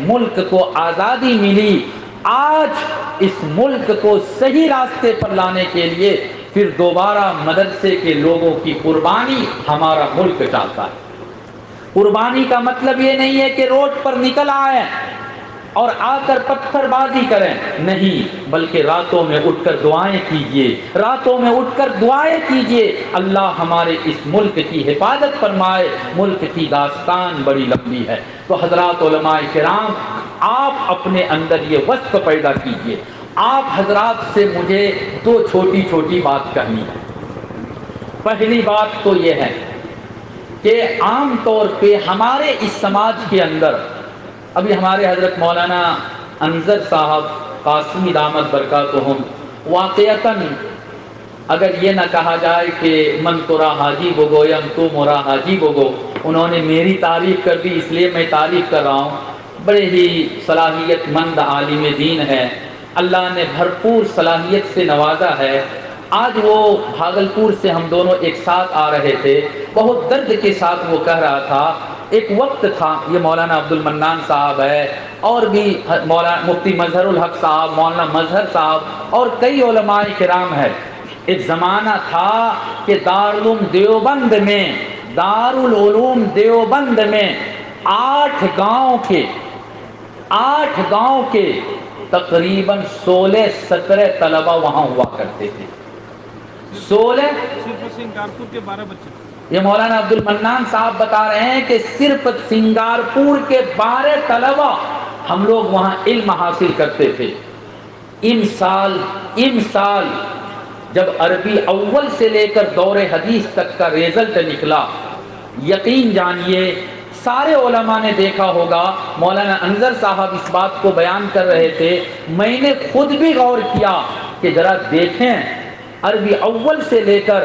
ملک کو آزادی ملی، آج اس ملک کو صحیح راستے پر لانے کے لیے پھر دوبارہ مدرسے کے لوگوں کی قربانی ہمارا ملک چاہتا ہے۔ قربانی کا مطلب یہ نہیں ہے کہ روڈ پر نکل آئیں اور آ کر پتھر بازی کریں، نہیں، بلکہ راتوں میں اٹھ کر دعائیں کیجئے، راتوں میں اٹھ کر دعائیں کیجئے، اللہ ہمارے اس ملک کی حفاظت فرمائے۔ ملک کی داستان بڑی لمبی ہے، تو حضرات علماء کرام، آپ اپنے اندر یہ وصف پیدا کیجئے۔ آپ حضرات سے مجھے دو چھوٹی چھوٹی بات کہنی ہے۔ پہلی بات تو یہ ہے کہ عام طور پہ ہمارے اس سماج کے اندر، ابھی ہمارے حضرت مولانا انظر صاحب قاسمی دامت برکاتہم، واقعتاً اگر یہ نہ کہا جائے کہ من ترا حاجی بگویم تو مرا حاجی بگو، انہوں نے میری تعریف کر دی، اس لیے میں تعریف کر رہا ہوں۔ بڑے ہی صلاحیت مند عالم دین ہے، اللہ نے بھرپور صلاحیت سے نوازا ہے۔ آج وہ بھاگلپور سے ہم دونوں ایک ساتھ آ رہے تھے، بہت درد کے ساتھ وہ کہہ رہا تھا، ایک وقت تھا، یہ مولانا عبد المنان صاحب ہے، اور بھی مولانا مفتی مظہر الحق صاحب، مولانا مظہر صاحب اور کئی علماء کرام ہیں۔ ایک زمانہ تھا کہ دارالعلوم دیوبند میں 8 گاؤں کے تقریباً 16-17 طلبہ وہاں ہوا کرتے تھے۔ 16 سنگارپور کے 12 بچے، یہ مولانا عبد المنان صاحب بتا رہے ہیں کہ صرف سنگارپور کے 12 طلبہ ہم لوگ وہاں علم حاصل کرتے تھے۔ ان سال جب عربی اول سے لے کر دور حدیث تک کا ریزلٹ نکلا، یقین جانیے سارے علماء نے دیکھا ہوگا، مولانا انظر صاحب اس بات کو بیان کر رہے تھے، میں نے خود بھی غور کیا کہ ذرا دیکھیں عربی اول سے لے کر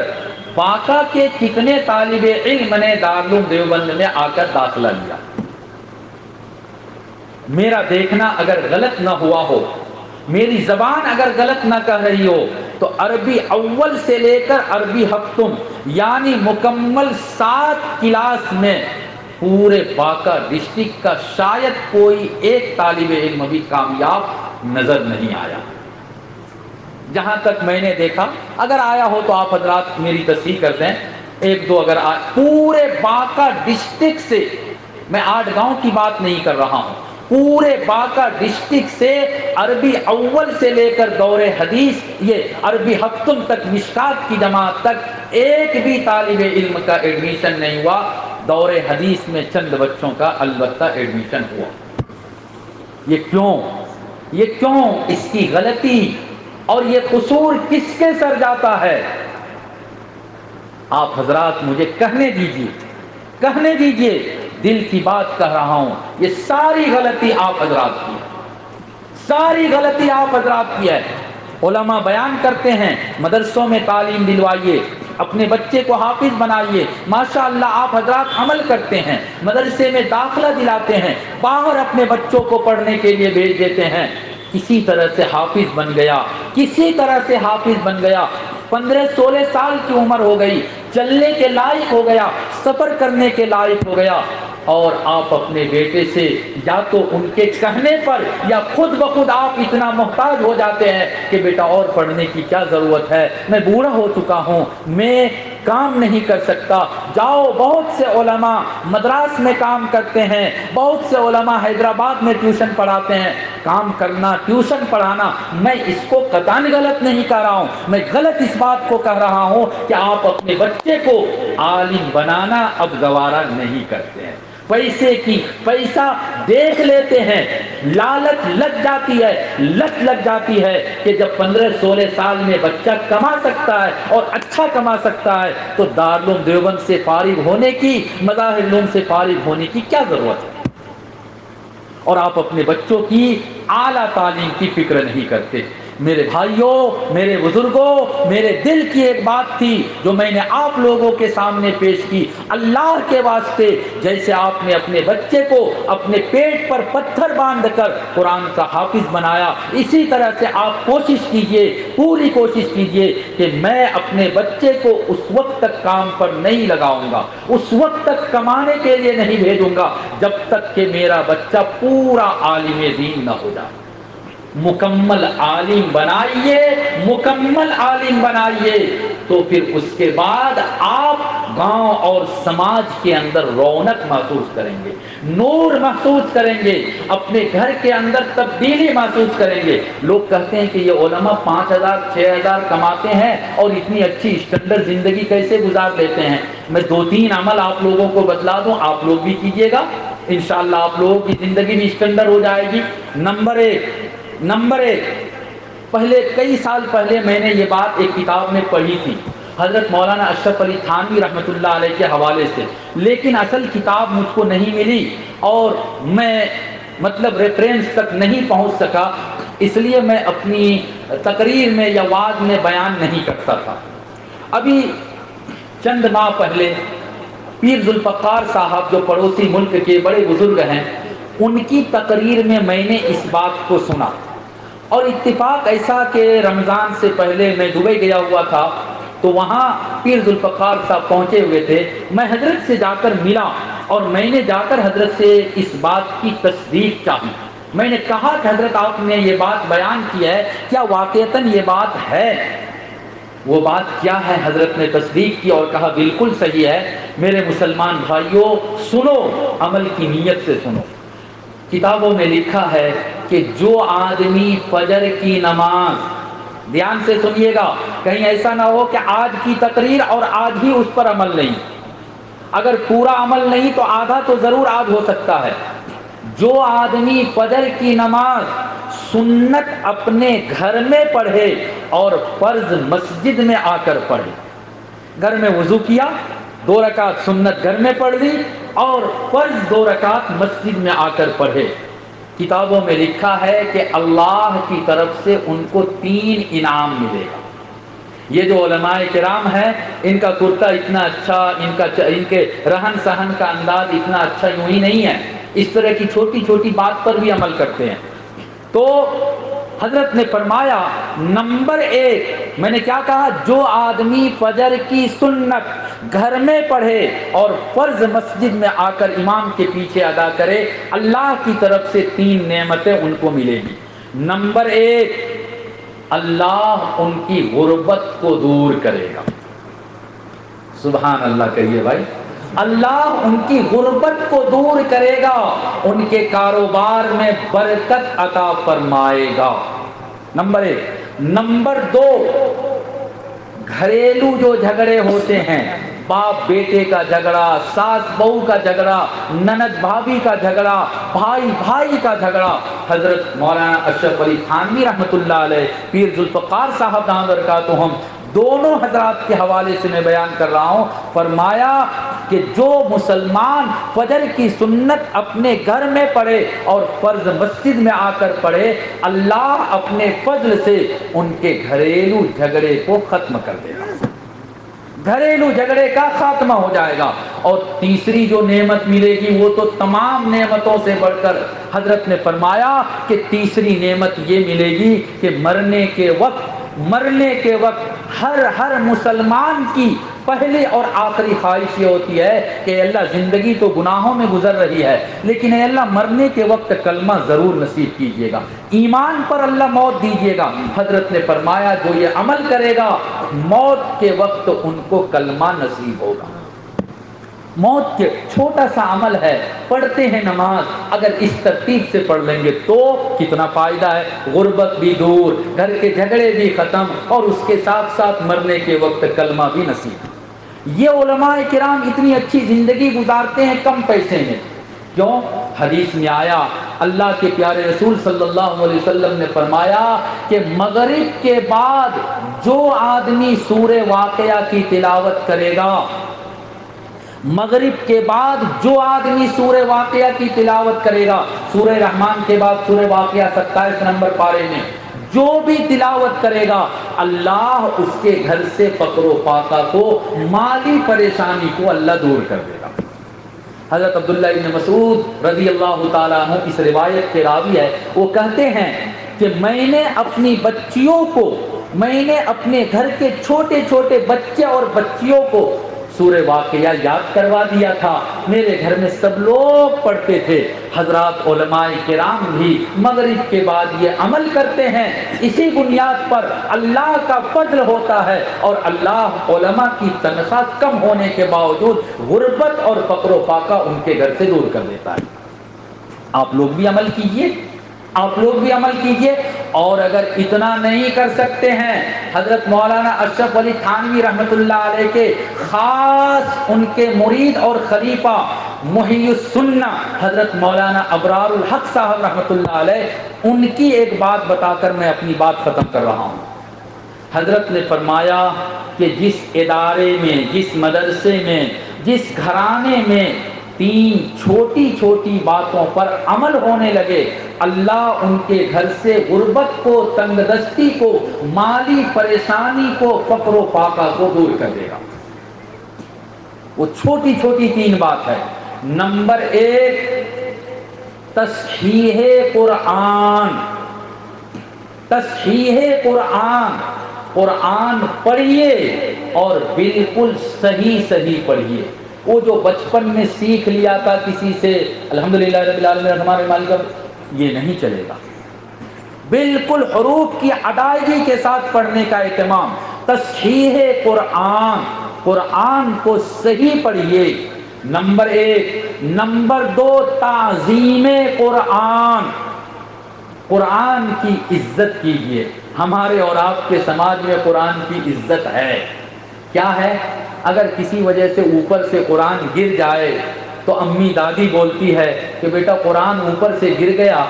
باقا کے کتنے طالب علم نے دارالعلوم دیوبند میں آ کر داخلہ لیا۔ میرا دیکھنا اگر غلط نہ ہوا ہو، میری زبان اگر غلط نہ کہہ رہی ہو، تو عربی اول سے لے کر عربی ہفتم یعنی مکمل 7 کلاس میں پورے باقا ڈسٹرکٹ کا شاید کوئی ایک طالب علم بھی کامیاب نظر نہیں آیا۔ جہاں تک میں نے دیکھا، اگر آیا ہو تو آپ حضرات میری تصحیح کر دیں، 1-2 اگر پورے باقا ڈسٹرکٹ سے، میں 8 گاؤں کی بات نہیں کر رہا ہوں، پورے باقا ڈسٹرکٹ سے عربی اول سے لے کر دور حدیث، یہ عربی ہفتم تک، مشکات کی جماعت تک ایک بھی طالب علم کا ایڈمیشن نہیں ہوا۔ دور حدیث میں چند بچوں کا البتہ ایڈمیشن ہوا۔ یہ کیوں؟ اس کی غلطی اور یہ قصور کس کے سر جاتا ہے؟ آپ حضرات مجھے کہنے دیجئے، دل کی بات کہہ رہا ہوں، یہ ساری غلطی آپ حضرات کی ہے۔ علماء بیان کرتے ہیں مدرسوں میں تعلیم دلوائیے، اپنے بچے کو حافظ بنائیے، ماشاءاللہ آپ حضرات عمل کرتے ہیں، مدرسے میں داخلہ دلاتے ہیں، باہر اپنے بچوں کو پڑھنے کے لیے بھیج دیتے ہیں، کسی طرح سے حافظ بن گیا، 15-16 سال کی عمر ہو گئی، چلنے کے لائق ہو گیا، سفر کرنے کے لائق ہو گیا، اور آپ اپنے بیٹے سے یا تو ان کے کہنے پر یا خود بخود آپ اتنا محتاج ہو جاتے ہیں کہ بیٹا اور پڑھنے کی کیا ضرورت ہے، میں بوڑھا ہو چکا ہوں، میں کام نہیں کر سکتا۔ جاؤ، بہت سے علماء مدراس میں کام کرتے ہیں، بہت سے علماء حیدرآباد میں ٹیوشن پڑھاتے ہیں۔ کام کرنا، ٹیوشن پڑھانا، میں اس کو قطعاً غلط نہیں کہہ رہا ہوں، میں غلط اس بات کو کہہ رہا ہوں کہ آپ اپنے بچے کو عالم بنانا اب گوارا نہیں کرتے ہیں۔ پیسہ دیکھ لیتے ہیں، لالچ لگ جاتی ہے کہ جب 15-16 سال میں بچہ کما سکتا ہے اور اچھا کما سکتا ہے تو دارالعلوم دیوبند سے فارغ ہونے کی، مظاہر علوم سے فارغ ہونے کی کیا ضرورت ہے؟ اور آپ اپنے بچوں کی اعلیٰ تعلیم کی فکر نہیں کرتے۔ میرے بھائیوں، میرے بزرگوں، میرے دل کی ایک بات تھی جو میں نے آپ لوگوں کے سامنے پیش کی۔ اللہ کے واسطے، جیسے آپ نے اپنے بچے کو اپنے پیٹ پر پتھر باندھ کر قرآن کا حافظ بنایا، اسی طرح سے آپ کوشش کیجئے، پوری کوشش کیجئے کہ میں اپنے بچے کو اس وقت تک کام پر نہیں لگاؤں گا، اس وقت تک کمانے کے لیے نہیں بھیجوں گا جب تک کہ میرا بچہ پورا عالم دین نہ ہو جائے۔ مکمل عالم بنائیے، مکمل عالم بنائیے، تو پھر اس کے بعد آپ گاؤں اور سماج کے اندر رونق محسوس کریں گے، نور محسوس کریں گے، اپنے گھر کے اندر تبدیلی محسوس کریں گے۔ لوگ کہتے ہیں کہ یہ علماء 5,000 6,000 کماتے ہیں اور اتنی اچھی اسٹینڈرڈ زندگی کیسے گزار لیتے ہیں؟ میں 2-3 عمل آپ لوگوں کو بتلا دوں، آپ لوگ بھی کیجیے گا، انشاءاللہ آپ لوگوں کی زندگی بھی اسٹینڈرڈ ہو جائے گی۔ نمبر ایک، پہلے کئی سال پہلے میں نے یہ بات ایک کتاب میں پڑھی تھی، حضرت مولانا اشرف علی تھانوی رحمۃ اللہ علیہ کے حوالے سے، لیکن اصل کتاب مجھ کو نہیں ملی اور میں ریفرنس تک نہیں پہنچ سکا، اس لیے میں اپنی تقریر میں یا وعظ میں بیان نہیں کرتا تھا۔ ابھی چند ماہ پہلے پیر ذوالفقار صاحب جو پڑوسی ملک کے بڑے بزرگ ہیں، ان کی تقریر میں میں نے اس بات کو سنا، اور اتفاق ایسا کہ رمضان سے پہلے میں دبئی گیا ہوا تھا، تو وہاں پیر ذوالفقار صاحب پہنچے ہوئے تھے، میں حضرت سے جا کر ملا اور میں نے جا کر حضرت سے اس بات کی تصدیق چاہی۔ میں نے کہا کہ حضرت آپ نے یہ بات بیان کی ہے، کیا واقعتاً یہ بات ہے؟ وہ بات کیا ہے؟ حضرت نے تصدیق کی اور کہا بالکل صحیح ہے۔ میرے مسلمان بھائیوں سنو، عمل کی نیت سے سنو۔ کتابوں میں لکھا ہے کہ جو آدمی فجر کی نماز، دھیان سے سنیے گا، کہیں ایسا نہ ہو کہ آج کی تقریر اور آج ہی اس پر عمل نہیں، اگر پورا عمل نہیں تو آدھا تو ضرور آج ہو سکتا ہے۔ جو آدمی فجر کی نماز سنت اپنے گھر میں پڑھے اور فرض مسجد میں آ کر پڑھے، گھر میں وضو کیا، 2 رکعت سنت گھر میں پڑھ لی اور فرض 2 رکعت مسجد میں آ کر پڑھے، کتابوں میں لکھا ہے کہ اللہ کی طرف سے ان کو 3 انعام ملے گا۔ یہ جو علماء کرام ہیں، ان کا کرتا اتنا اچھا، ان کے رہن سہن کا انداز اتنا اچھا یوں ہی نہیں ہے، اس طرح کی چھوٹی چھوٹی بات پر بھی عمل کرتے ہیں۔ تو حضرت نے فرمایا نمبر 1، میں نے کیا کہا؟ جو آدمی فجر کی سنت گھر میں پڑھے اور فرض مسجد میں آ کر امام کے پیچھے ادا کرے، اللہ کی طرف سے 3 نعمتیں ان کو ملیں گی۔ نمبر 1، اللہ ان کی غربت کو دور کرے گا۔ سبحان اللہ کہیے بھائی، اللہ ان کی غربت کو دور کرے گا، ان کے کاروبار میں برکت عطا فرمائے گا۔ نمبر 1۔ نمبر 2، گھریلو جو جھگڑے ہوتے ہیں، باپ بیٹے کا جھگڑا، ساس بہو کا جھگڑا، نند بھابھی کا جھگڑا، بھائی بھائی کا جھگڑا، حضرت مولانا اشرف علی تھانوی رحمۃ اللہ علیہ، پیر ذوالفقار صاحب دامت برکاتہم، دونوں حضرات کے حوالے سے میں بیان کر رہا ہوں، فرمایا کہ جو مسلمان فجر کی سنت اپنے گھر میں پڑھے اور فرض مسجد میں آ کر پڑھے، اللہ اپنے فضل سے ان کے گھریلو جھگڑے کو ختم کر دے گا، گھریلو جھگڑے کا خاتمہ ہو جائے گا۔ اور تیسری جو نعمت ملے گی وہ تو تمام نعمتوں سے بڑھ کر حضرت نے فرمایا کہ تیسری نعمت یہ ملے گی کہ مرنے کے وقت ہر مسلمان کی پہلی اور آخری خواہش یہ ہوتی ہے کہ اللہ زندگی تو گناہوں میں گزر رہی ہے، لیکن اے اللہ مرنے کے وقت کلمہ ضرور نصیب کیجیے گا، ایمان پر اللہ موت دیجیے گا۔ حضرت نے فرمایا جو یہ عمل کرے گا موت کے وقت ان کو کلمہ نصیب ہوگا۔ موت کے چھوٹا سا عمل ہے، پڑھتے ہیں نماز، اگر اس ترتیب سے پڑھ لیں گے تو کتنا فائدہ ہے، غربت بھی دور، گھر کے جھگڑے بھی ختم، اور اس کے ساتھ ساتھ مرنے کے وقت کلمہ بھی نصیب۔ یہ علماء کرام اتنی اچھی زندگی گزارتے ہیں کم پیسے میں، کیوں؟ حدیث میں آیا، اللہ کے پیارے رسول صلی اللہ علیہ وسلم نے فرمایا کہ مغرب کے بعد جو آدمی سورہ واقعہ کی تلاوت کرے گا، مغرب کے بعد جو آدمی سورہ واقعہ کی تلاوت کرے گا، سورہ رحمان کے بعد سورہ واقعہ 27 نمبر پارے میں، جو بھی تلاوت کرے گا اللہ اس کے گھر سے فقر و فاقہ کو، مالی پریشانی کو اللہ دور کر دے گا۔ حضرت عبداللہ ابن مسعود رضی اللہ تعالیٰ عنہ اس روایت کے راوی ہے، وہ کہتے ہیں کہ میں نے اپنی بچیوں کو، میں نے اپنے گھر کے چھوٹے چھوٹے بچے اور بچیوں کو سورہ واقعہ یاد کروا دیا تھا۔ میرے گھر میں سب لوگ پڑھتے تھے، حضرات علماء کرام بھی مغرب کے بعد یہ عمل کرتے ہیں۔ اسی بنیاد پر اللہ کا فضل ہوتا ہے اور اللہ علماء کی تنخواہ کم ہونے کے باوجود غربت اور فقر و فاقہ ان کے گھر سے دور کر دیتا ہے۔ آپ لوگ بھی عمل کیجئے، آپ لوگ بھی عمل کیجئے۔ اور اگر اتنا نہیں کر سکتے ہیں، حضرت مولانا اشرف علی تھانوی رحمۃ اللہ علیہ کے خاص ان کے مرید اور خلیفہ محی السنہ حضرت مولانا ابرار الحق صاحب رحمۃ اللہ علیہ، ان کی ایک بات بتا کر میں اپنی بات ختم کر رہا ہوں۔ حضرت نے فرمایا کہ جس ادارے میں، جس مدرسے میں، جس گھرانے میں 3 چھوٹی چھوٹی باتوں پر عمل ہونے لگے، اللہ ان کے گھر سے غربت کو، تنگ دستی کو، مالی پریشانی کو، فقر و فاقہ کو دور کر دے گا۔ وہ چھوٹی چھوٹی 3 بات ہے۔ نمبر 1، تصحیح قرآن۔ تصحیح قرآن، قرآن پڑھیے اور بالکل صحیح پڑھیے۔ وہ جو بچپن میں سیکھ لیا تھا کسی سے، الحمدللہ رب العالمین ہمارے مالک، یہ نہیں چلے گا۔ بالکل حروف کی ادائیگی کے ساتھ پڑھنے کا اہتمام۔ تصحیح قرآن، قرآن کو صحیح پڑھیے، نمبر 1۔ نمبر 2، تعظیم قرآن، قرآن کی عزت کیجیے۔ ہمارے اور آپ کے سماج میں قرآن کی عزت ہے، کیا ہے؟ اگر کسی وجہ سے اوپر سے قرآن گر جائے تو امی دادی بولتی ہے کہ بیٹا قرآن اوپر سے گر گیا،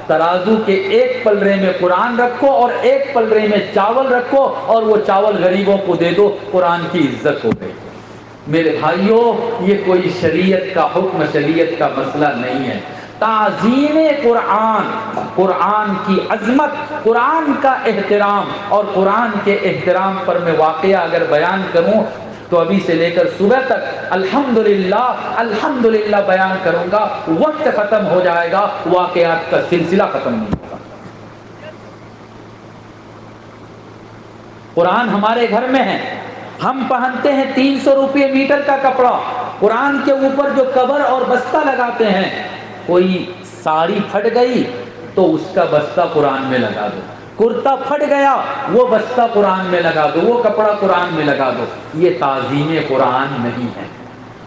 ترازو کے ایک پلڑے میں قرآن رکھو اور ایک پلڑے میں چاول رکھو اور وہ چاول غریبوں کو دے دو، قرآن کی عزت ہو گئی۔ میرے بھائیوں، یہ کوئی شریعت کا حکم، شریعت کا مسئلہ نہیں ہے۔ تعظیم قرآن، قرآن کی عظمت، قرآن کا احترام، اور قرآن کے احترام پر میں واقعہ اگر بیان کروں تو ابھی سے لے کر صبح تک الحمدللہ بیان کروں گا، وقت ختم ہو جائے گا، واقعات کا سلسلہ ختم نہیں ہوگا۔ قرآن ہمارے گھر میں ہے، ہم پہنتے ہیں 300 روپے میٹر کا کپڑا، قرآن کے اوپر جو کور اور بستہ لگاتے ہیں، کوئی ساڑی پھٹ گئی تو اس کا بستہ قرآن میں لگا دو، کرتا پھٹ گیا وہ بستہ قرآن میں لگا دو، وہ کپڑا قرآن میں لگا دو۔ یہ تعظیم قرآن نہیں ہے۔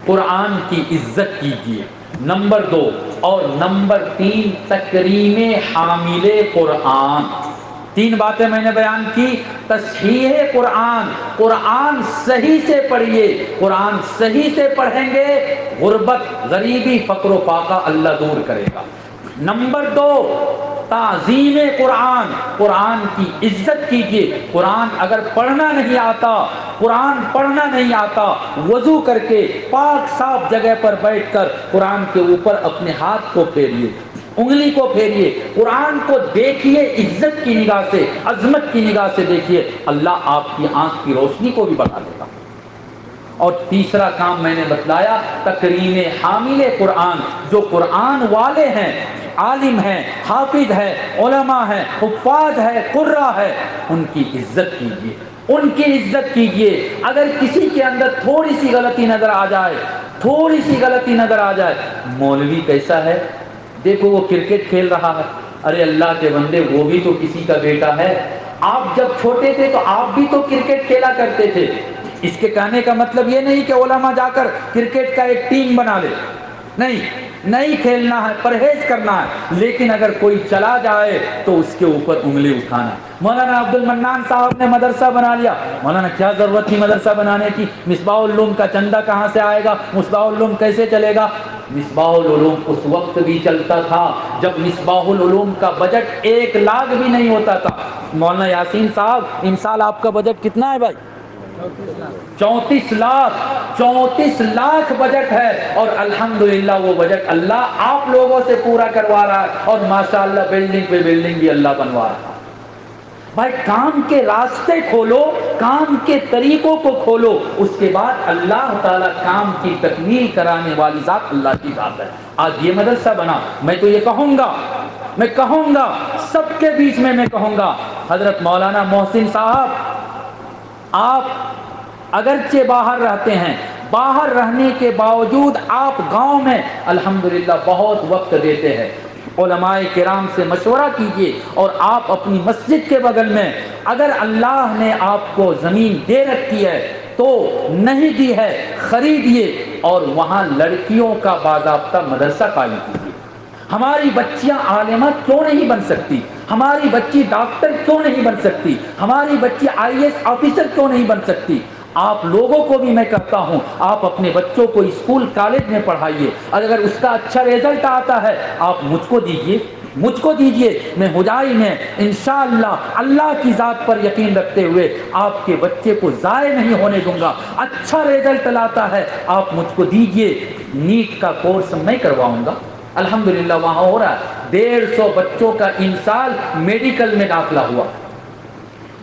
قرآن کی عزت کیجیے، نمبر 2۔ اور نمبر 3، تکریم حامل قرآن۔ 3 باتیں میں نے بیان کی۔ تصحیح قرآن، قرآن صحیح سے پڑھیے، قرآن صحیح سے پڑھیں گے، غربت، غریبی، فقر و فاقہ اللہ دور کرے گا۔ نمبر 2، تعظیم قرآن، قرآن کی عزت کیجیے۔ قرآن اگر پڑھنا نہیں آتا، قرآن پڑھنا نہیں آتا، وضو کر کے پاک صاف جگہ پر بیٹھ کر قرآن کے اوپر اپنے ہاتھ کو پھیریے، انگلی کو پھیریے، قرآن کو دیکھیے، عزت کی نگاہ سے، عظمت کی نگاہ سے دیکھیے، اللہ آپ کی آنکھ کی روشنی کو بھی بڑھا دے گا۔ اور تیسرا کام میں نے بتلایا، تکریم حامل قرآن، جو قرآن والے ہیں، عالم ہیں، حافظ ہے، علماء ہے، حفاظ ہے، قرہ ہے، ان کی عزت کیجیے، ان کی عزت کیجیے۔ اگر کسی کے اندر تھوڑی سی غلطی نظر آ جائے، تھوڑی سی غلطی نظر آ جائے، مولوی کیسا ہے، دیکھو وہ کرکٹ کھیل رہا ہے، ارے اللہ کے بندے وہ بھی تو کسی کا بیٹا ہے، آپ جب چھوٹے تھے تو آپ بھی تو کرکٹ کھیلا کرتے تھے۔ اس کے کہنے کا مطلب یہ نہیں کہ علماء جا کر کرکٹ کا ایک ٹیم بنا لے، نہیں کھیلنا ہے، پرہیز کرنا ہے، لیکن اگر کوئی چلا جائے تو اس کے اوپر انگلی اٹھانا۔ مولانا عبد المنان صاحب نے مدرسہ بنا لیا، مولانا کیا ضرورت تھی مدرسہ بنانے کی، مصباح العلوم کا چندہ کہاں سے آئے گا، مصباح العلوم کیسے چلے گا؟ مصباح العلوم اس وقت بھی چلتا تھا جب مصباح العلوم کا بجٹ 1 لاکھ بھی نہیں ہوتا تھا۔ مولانا یاسین صاحب، امسال آپ کا بجٹ کتنا ہے بھائی؟ 34 لاکھ بجٹ ہے، اور الحمدللہ وہ بجٹ اللہ آپ لوگوں سے پورا کروا رہا ہے، اور ماشاءاللہ بلڈنگ پہ بلڈنگ بھی اللہ بنوا رہا ہے۔ بھائی کام کے راستے کھولو، کام کے طریقوں کو کھولو، اس کے بعد اللہ تعالیٰ کام کی تکمیل کرانے والی ذات اللہ کی ذات ہے۔ آج یہ مدرسہ بنا، میں تو یہ کہوں گا سب کے بیچ میں کہوں گا، حضرت مولانا محسن صاحب، آپ اگرچہ باہر رہتے ہیں، باہر رہنے کے باوجود آپ گاؤں میں الحمدللہ بہت وقت دیتے ہیں۔ علماء کرام سے مشورہ کیجئے، اور آپ اپنی مسجد کے بغل میں اگر اللہ نے آپ کو زمین دے رکھی ہے تو نہیں دی ہے، خریدیے اور وہاں لڑکیوں کا باضابطہ مدرسہ قائم کیجیے۔ ہماری بچیاں عالمہ کیوں نہیں بن سکتی؟ ہماری بچی ڈاکٹر کیوں نہیں بن سکتی؟ ہماری بچی IAS آفیسر کیوں نہیں بن سکتی؟ آپ لوگوں کو بھی میں کہتا ہوں، آپ اپنے بچوں کو اسکول کالج میں پڑھائیے، اور اگر اس کا اچھا رزلٹ آتا ہے آپ مجھ کو دیجئے، میں ہدائی میں انشاءاللہ اللہ کی ذات پر یقین رکھتے ہوئے آپ کے بچے کو ضائع نہیں ہونے دوں گا۔ اچھا رزلٹ لاتا ہے آپ مجھ کو دیجئے، نیٹ کا کورس میں کرواؤں گا۔ الحمدللہ وہاں ہو رہا ہے، 150 بچوں کا ان سال میڈیکل میں داخلہ ہوا،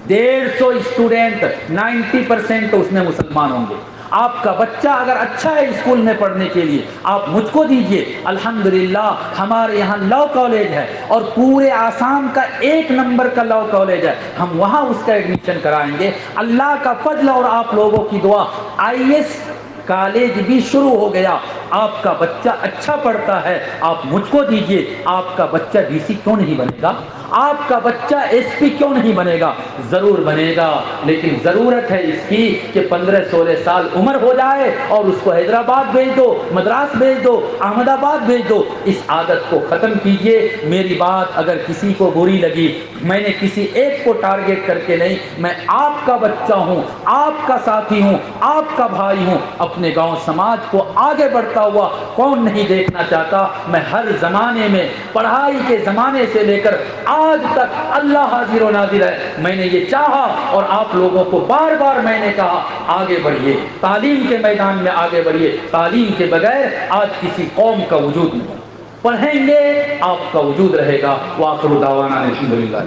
150 اسٹوڈنٹ، 90% تو اس میں مسلمان ہوں گے۔ آپ کا بچہ اگر اچھا ہے اسکول میں پڑھنے کے لیے آپ مجھ کو دیجئے۔ الحمدللہ ہمارے یہاں لاء کالج ہے، اور پورے آسام کا 1 نمبر کا لاء کالج ہے، ہم وہاں اس کا ایڈمیشن کرائیں گے۔ اللہ کا فضل اور آپ لوگوں کی دعا، IAS کالج بھی شروع ہو گیا۔ آپ کا بچہ اچھا پڑھتا ہے آپ مجھ کو دیجئے۔ آپ کا بچہ DC کیوں نہیں بنے گا؟ آپ کا بچہ SP کیوں نہیں بنے گا؟ ضرور بنے گا، لیکن ضرورت ہے اس کی کہ 15-16 سال عمر ہو جائے اور اس کو حیدرآباد بھیج دو، مدراس بھیج دو، احمد آباد بھیج دو۔ اس عادت کو ختم کیجئے۔ میری بات اگر کسی کو بری لگی، میں نے کسی ایک کو ٹارگٹ کر کے نہیں، میں آپ کا بچہ ہوں، آپ کا ساتھی ہوں، آپ کا بھائی ہوں۔ اپنے گاؤں سماج کو آگے بڑھتا ہوا کون نہیں دیکھنا چاہتا؟ میں ہر زمانے میں، پڑھائی کے زمانے سے لے کر آج تک اللہ حاضر و ناظر ہے، میں نے یہ چاہا اور آپ لوگوں کو بار بار میں نے کہا آگے بڑھیے، تعلیم کے میدان میں آگے بڑھیے۔ تعلیم کے بغیر آج کسی قوم کا وجود نہیں، پڑھیں گے آپ کا وجود رہے گا۔ وآخر دعوانا الحمدللہ۔